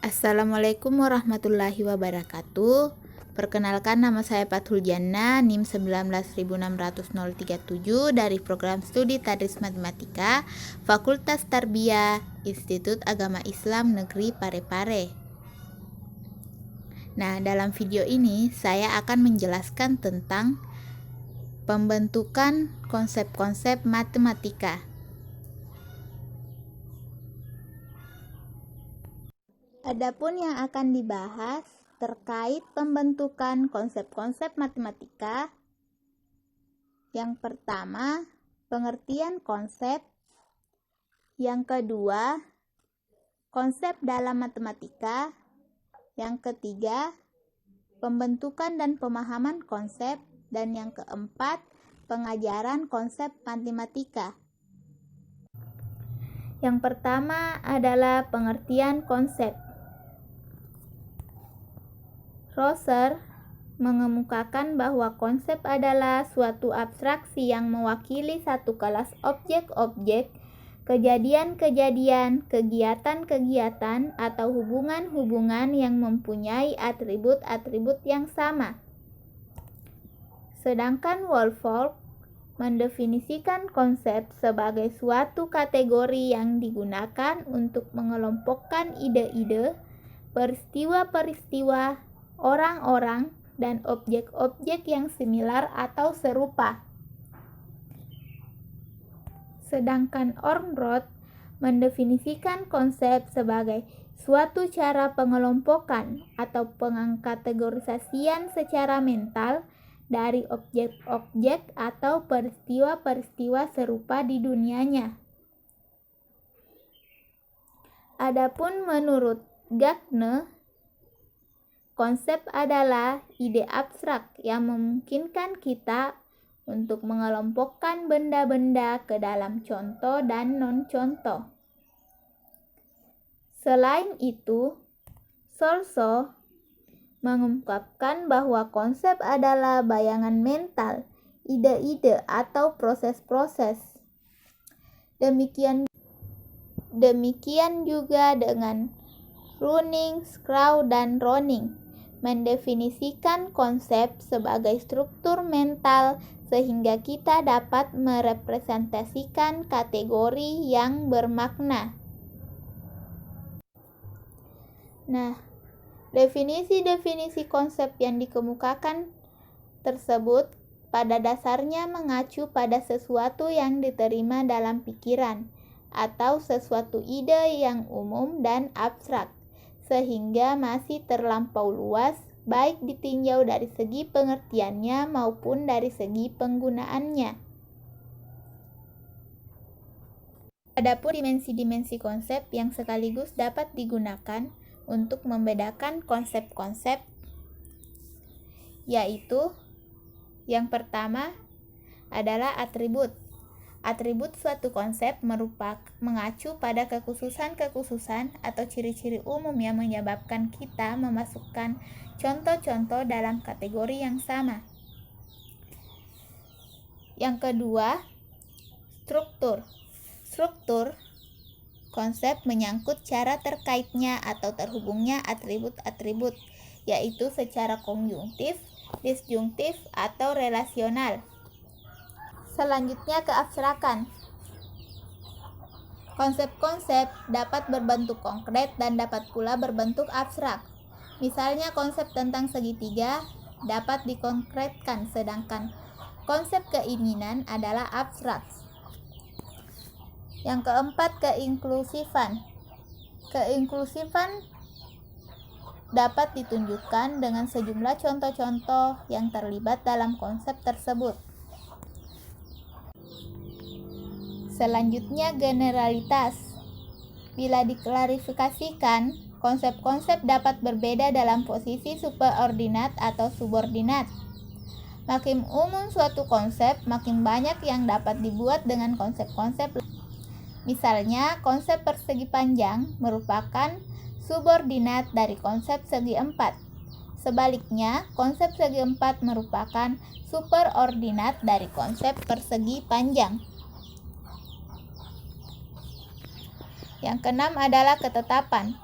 Assalamualaikum warahmatullahi wabarakatuh. Perkenalkan, nama saya Fathul Janna, NIM 1960037 dari Program Studi Tadris Matematika, Fakultas Tarbiyah, Institut Agama Islam Negeri Parepare. Nah, dalam video ini saya akan menjelaskan tentang pembentukan konsep-konsep matematika. Adapun yang akan dibahas terkait pembentukan konsep-konsep matematika. Yang pertama, pengertian konsep. Yang kedua, konsep dalam matematika. Yang ketiga, pembentukan dan pemahaman konsep. Dan yang keempat, pengajaran konsep matematika. Yang pertama adalah pengertian konsep. Rosser mengemukakan bahwa konsep adalah suatu abstraksi yang mewakili satu kelas objek-objek, kejadian-kejadian, kegiatan-kegiatan, atau hubungan-hubungan yang mempunyai atribut-atribut yang sama. Sedangkan Wohlforth mendefinisikan konsep sebagai suatu kategori yang digunakan untuk mengelompokkan ide-ide, peristiwa-peristiwa, orang-orang, dan objek-objek yang similar atau serupa. Sedangkan Ormrod mendefinisikan konsep sebagai suatu cara pengelompokan atau pengkategorisasian secara mental dari objek-objek atau peristiwa-peristiwa serupa di dunianya. Adapun menurut Gagne, konsep adalah ide abstrak yang memungkinkan kita untuk mengelompokkan benda-benda ke dalam contoh dan non-contoh. Selain itu, Solso mengungkapkan bahwa konsep adalah bayangan mental, ide-ide atau proses-proses. Demikian juga dengan Running, Strow, dan Roning mendefinisikan konsep sebagai struktur mental sehingga kita dapat merepresentasikan kategori yang bermakna. Nah, definisi-definisi konsep yang dikemukakan tersebut pada dasarnya mengacu pada sesuatu yang diterima dalam pikiran atau sesuatu ide yang umum dan abstrak, sehingga masih terlampau luas baik ditinjau dari segi pengertiannya maupun dari segi penggunaannya. Adapun dimensi-dimensi konsep yang sekaligus dapat digunakan untuk membedakan konsep-konsep, yaitu yang pertama adalah atribut. Atribut suatu konsep mengacu pada kekhususan-kekhususan atau ciri-ciri umum yang menyebabkan kita memasukkan contoh-contoh dalam kategori yang sama. Yang kedua, struktur. Struktur konsep menyangkut cara terkaitnya atau terhubungnya atribut-atribut, yaitu secara konjungtif, disjungtif, atau relasional. Selanjutnya, keabstrakan. Konsep-konsep dapat berbentuk konkret dan dapat pula berbentuk abstrak. Misalnya, konsep tentang segitiga dapat dikonkretkan, sedangkan konsep keinginan adalah abstrak. Yang keempat, keinklusifan. Keinklusifan dapat ditunjukkan dengan sejumlah contoh-contoh yang terlibat dalam konsep tersebut. Selanjutnya, generalitas. Bila diklarifikasikan, konsep-konsep dapat berbeda dalam posisi superordinat atau subordinat. Makin umum suatu konsep, makin banyak yang dapat dibuat dengan konsep-konsep. Misalnya, konsep persegi panjang merupakan subordinat dari konsep segi empat. Sebaliknya, konsep segi empat merupakan superordinat dari konsep persegi panjang. Yang keenam adalah ketetapan.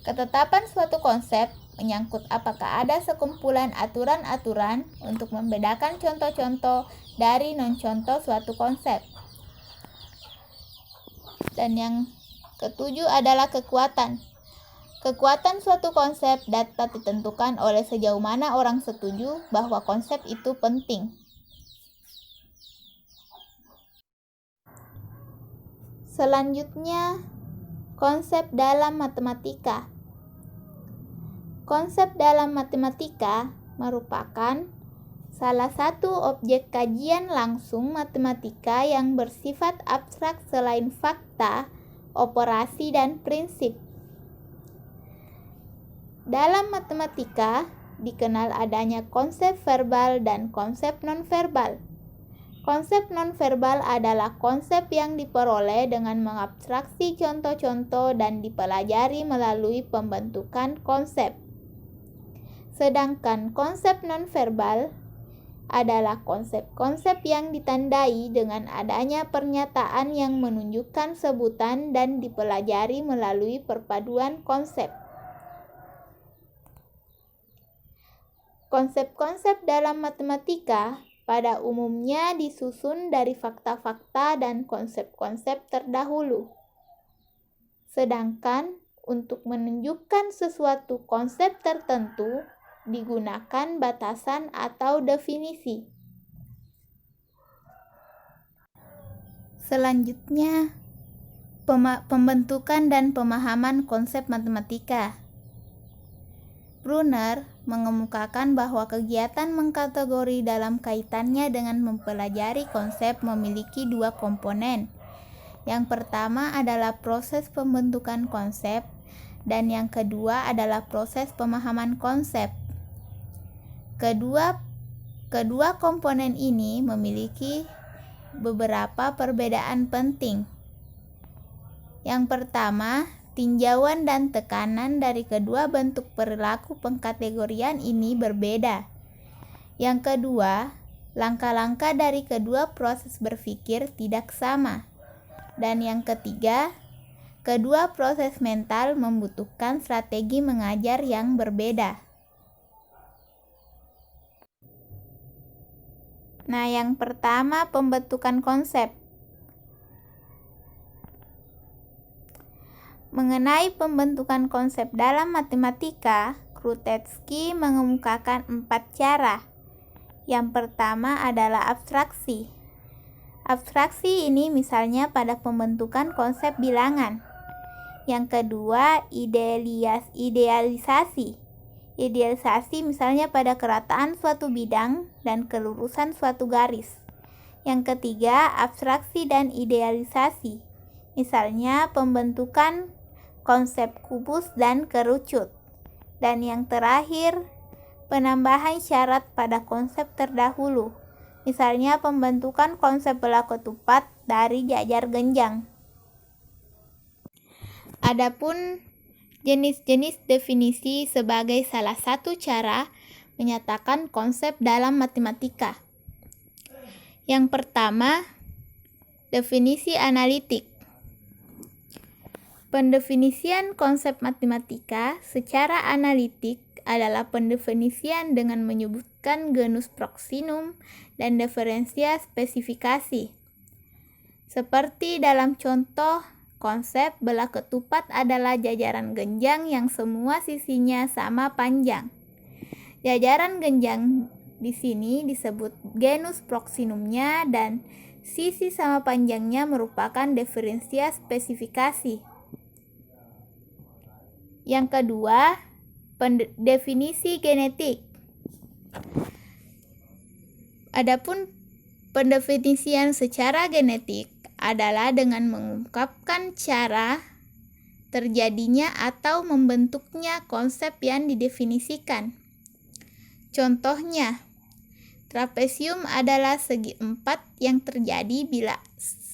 Ketetapan suatu konsep menyangkut apakah ada sekumpulan aturan-aturan untuk membedakan contoh-contoh dari non-contoh suatu konsep. Dan yang ketujuh adalah kekuatan. Kekuatan suatu konsep dapat ditentukan oleh sejauh mana orang setuju bahwa konsep itu penting. Selanjutnya, konsep dalam matematika. Konsep dalam matematika merupakan salah satu objek kajian langsung matematika yang bersifat abstrak selain fakta, operasi, dan prinsip. Dalam matematika dikenal adanya konsep verbal dan konsep nonverbal. Konsep nonverbal adalah konsep yang diperoleh dengan mengabstraksi contoh-contoh dan dipelajari melalui pembentukan konsep. Sedangkan konsep nonverbal adalah konsep-konsep yang ditandai dengan adanya pernyataan yang menunjukkan sebutan dan dipelajari melalui perpaduan konsep. Konsep-konsep dalam matematika pada umumnya disusun dari fakta-fakta dan konsep-konsep terdahulu. Sedangkan untuk menunjukkan sesuatu konsep tertentu digunakan batasan atau definisi. Selanjutnya, pembentukan dan pemahaman konsep matematika. Brunner mengemukakan bahwa kegiatan mengkategori dalam kaitannya dengan mempelajari konsep memiliki dua komponen. Yang pertama adalah proses pembentukan konsep, dan yang kedua adalah proses pemahaman konsep. Kedua komponen ini memiliki beberapa perbedaan penting. Yang pertama, tinjauan dan tekanan dari kedua bentuk perilaku pengkategorian ini berbeda. Yang kedua, langkah-langkah dari kedua proses berpikir tidak sama. Dan yang ketiga, kedua proses mental membutuhkan strategi mengajar yang berbeda. Nah, yang pertama, pembentukan konsep. Mengenai pembentukan konsep dalam matematika, Krutetsky mengemukakan 4 cara. Yang pertama adalah abstraksi. Abstraksi ini misalnya pada pembentukan konsep bilangan. Yang kedua, idealisasi. Idealisasi misalnya pada kerataan suatu bidang dan kelurusan suatu garis. Yang ketiga, abstraksi dan idealisasi. Misalnya pembentukan konsep kubus dan kerucut. Dan yang terakhir, penambahan syarat pada konsep terdahulu. Misalnya pembentukan konsep bola ketupat dari jajar genjang. Adapun jenis-jenis definisi sebagai salah satu cara menyatakan konsep dalam matematika. Yang pertama, definisi analitik. Pendefinisian konsep matematika secara analitik adalah pendefinisian dengan menyebutkan genus proksinum dan diferensia spesifikasi. Seperti dalam contoh, konsep bola ketupat adalah jajaran genjang yang semua sisinya sama panjang. Jajaran genjang di sini disebut genus proksinumnya dan sisi sama panjangnya merupakan diferensia spesifikasi. Yang kedua, definisi genetik. Adapun pendefinisian secara genetik adalah dengan mengungkapkan cara terjadinya atau membentuknya konsep yang didefinisikan. Contohnya, trapesium adalah segi 4 yang terjadi bila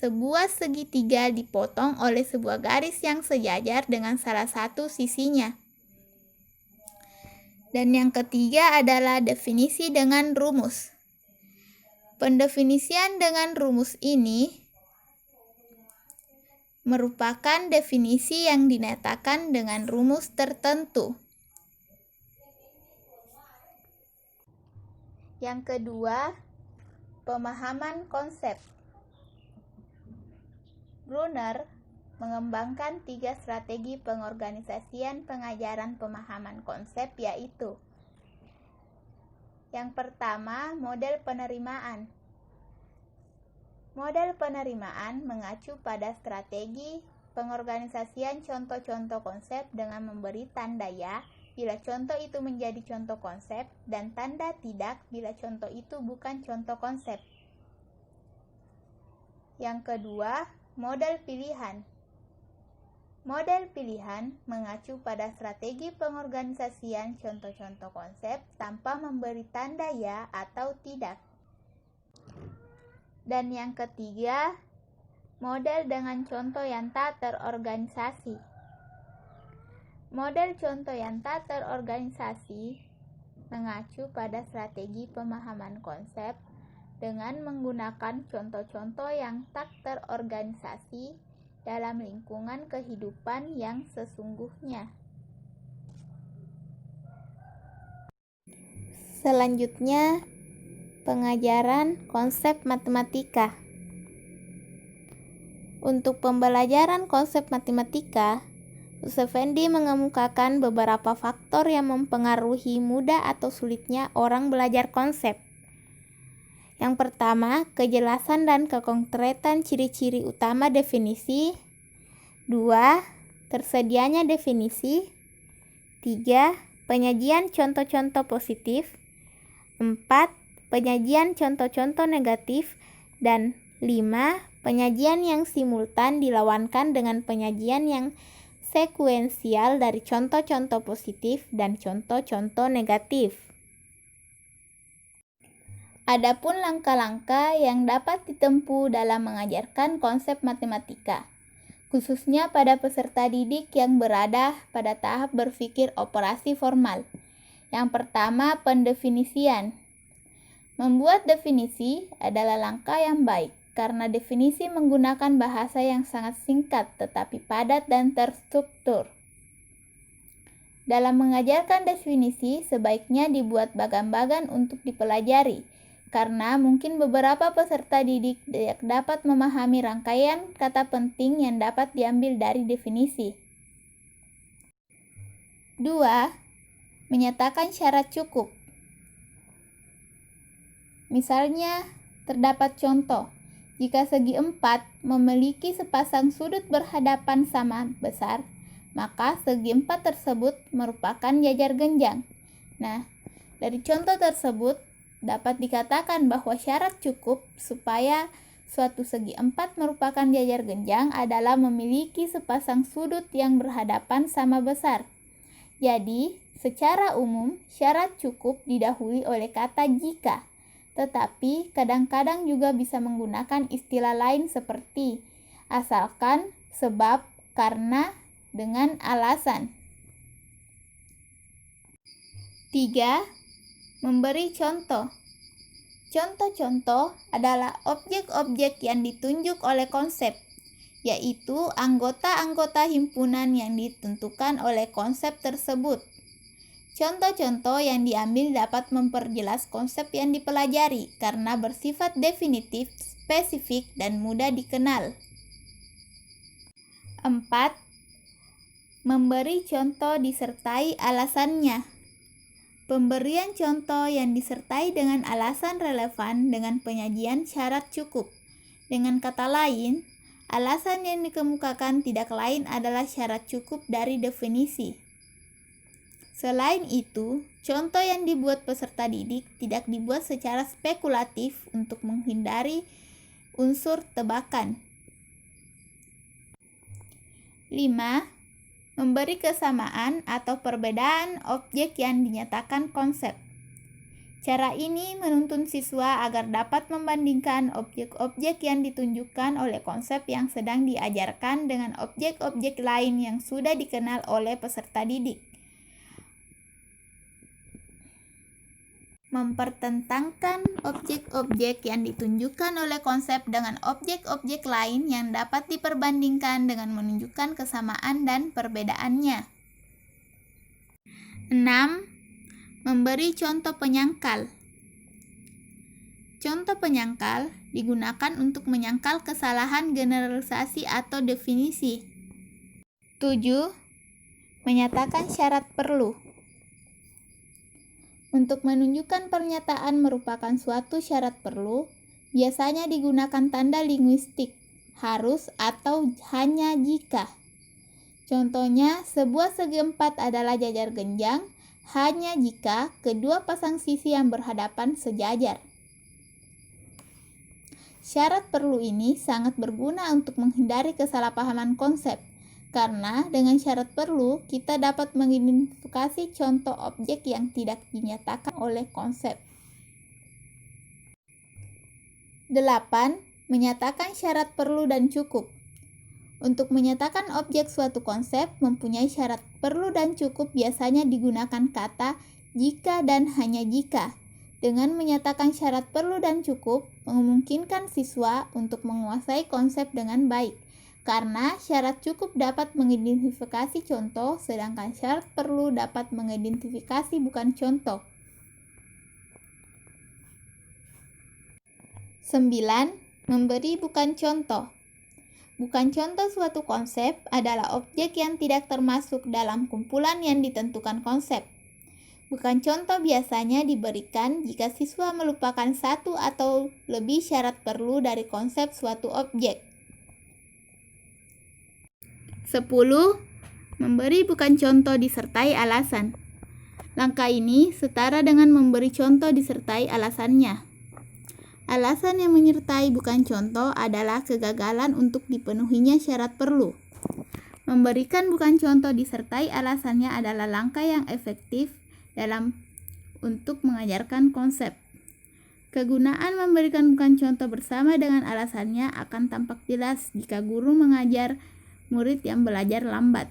sebuah segitiga dipotong oleh sebuah garis yang sejajar dengan salah satu sisinya. Dan yang ketiga adalah definisi dengan rumus. Pendefinisian dengan rumus ini merupakan definisi yang dinyatakan dengan rumus tertentu. Yang kedua, pemahaman konsep. Brunner mengembangkan 3 strategi pengorganisasian pengajaran pemahaman konsep, yaitu: yang pertama, model penerimaan. Model penerimaan mengacu pada strategi pengorganisasian contoh-contoh konsep dengan memberi tanda ya bila contoh itu menjadi contoh konsep dan tanda tidak bila contoh itu bukan contoh konsep. Yang kedua, model pilihan. Model pilihan mengacu pada strategi pengorganisasian contoh-contoh konsep tanpa memberi tanda ya atau tidak. Dan yang ketiga, model dengan contoh yang tak terorganisasi. Model contoh yang tak terorganisasi mengacu pada strategi pemahaman konsep dengan menggunakan contoh-contoh yang tak terorganisasi dalam lingkungan kehidupan yang sesungguhnya. Selanjutnya, pengajaran konsep matematika. Untuk pembelajaran konsep matematika, Effendi mengemukakan beberapa faktor yang mempengaruhi mudah atau sulitnya orang belajar konsep. Yang pertama, kejelasan dan kekonkretan ciri-ciri utama definisi. 2. Tersedianya definisi. 3. Penyajian contoh-contoh positif. 4. Penyajian contoh-contoh negatif. Dan 5. Penyajian yang simultan dilawankan dengan penyajian yang sekuensial dari contoh-contoh positif dan contoh-contoh negatif. Adapun langkah-langkah yang dapat ditempuh dalam mengajarkan konsep matematika, khususnya pada peserta didik yang berada pada tahap berpikir operasi formal. Yang pertama, pendefinisian. Membuat definisi adalah langkah yang baik, karena definisi menggunakan bahasa yang sangat singkat tetapi padat dan terstruktur. Dalam mengajarkan definisi, sebaiknya dibuat bagan-bagan untuk dipelajari, karena mungkin beberapa peserta didik tidak dapat memahami rangkaian kata penting yang dapat diambil dari definisi. 2. Menyatakan syarat cukup. Misalnya, terdapat contoh, jika segi 4 memiliki sepasang sudut berhadapan sama besar, maka segi 4 tersebut merupakan jajar genjang. Nah, dari contoh tersebut dapat dikatakan bahwa syarat cukup supaya suatu segi 4 merupakan jajar genjang adalah memiliki sepasang sudut yang berhadapan sama besar. Jadi, secara umum, syarat cukup didahului oleh kata jika. Tetapi kadang-kadang juga bisa menggunakan istilah lain seperti asalkan, sebab, karena, dengan alasan. 3. Memberi contoh. Contoh-contoh adalah objek-objek yang ditunjuk oleh konsep, yaitu anggota-anggota himpunan yang ditentukan oleh konsep tersebut. Contoh-contoh yang diambil dapat memperjelas konsep yang dipelajari karena bersifat definitif, spesifik, dan mudah dikenal. 4. Memberi contoh disertai alasannya. Pemberian contoh yang disertai dengan alasan relevan dengan penyajian syarat cukup. Dengan kata lain, alasan yang dikemukakan tidak lain adalah syarat cukup dari definisi. Selain itu, contoh yang dibuat peserta didik tidak dibuat secara spekulatif untuk menghindari unsur tebakan. 5. Memberi kesamaan atau perbedaan objek yang dinyatakan konsep. Cara ini menuntun siswa agar dapat membandingkan objek-objek yang ditunjukkan oleh konsep yang sedang diajarkan dengan objek-objek lain yang sudah dikenal oleh peserta didik. mempertentangkan objek-objek yang ditunjukkan oleh konsep dengan objek-objek lain yang dapat diperbandingkan dengan menunjukkan kesamaan dan perbedaannya. 6. Memberi contoh penyangkal. Contoh penyangkal digunakan untuk menyangkal kesalahan generalisasi atau definisi. 7. Menyatakan syarat perlu. Untuk menunjukkan pernyataan merupakan suatu syarat perlu, biasanya digunakan tanda linguistik, harus atau hanya jika. Contohnya, sebuah segi empat adalah jajar genjang hanya jika kedua pasang sisi yang berhadapan sejajar. Syarat perlu ini sangat berguna untuk menghindari kesalahpahaman konsep, karena dengan syarat perlu, kita dapat mengidentifikasi contoh objek yang tidak dinyatakan oleh konsep. 8. Menyatakan syarat perlu dan cukup. Untuk menyatakan objek suatu konsep mempunyai syarat perlu dan cukup biasanya digunakan kata jika dan hanya jika. Dengan menyatakan syarat perlu dan cukup, memungkinkan siswa untuk menguasai konsep dengan baik. Karena syarat cukup dapat mengidentifikasi contoh, sedangkan syarat perlu dapat mengidentifikasi bukan contoh. 9. Memberi bukan contoh. Bukan contoh suatu konsep adalah objek yang tidak termasuk dalam kumpulan yang ditentukan konsep. Bukan contoh biasanya diberikan jika siswa melupakan satu atau lebih syarat perlu dari konsep suatu objek. 10. Memberi bukan contoh disertai alasan. Langkah ini setara dengan memberi contoh disertai alasannya. Alasan yang menyertai bukan contoh adalah kegagalan untuk dipenuhinya syarat perlu. Memberikan bukan contoh disertai alasannya adalah langkah yang efektif untuk mengajarkan konsep. Kegunaan memberikan bukan contoh bersama dengan alasannya akan tampak jelas jika guru mengajar murid yang belajar lambat.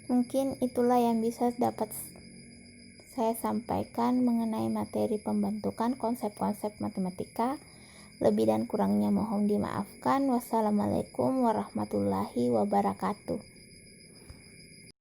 Mungkin itulah yang bisa dapat saya sampaikan mengenai materi pembentukan konsep-konsep matematika. Lebih dan kurangnya mohon dimaafkan. Wassalamualaikum warahmatullahi wabarakatuh.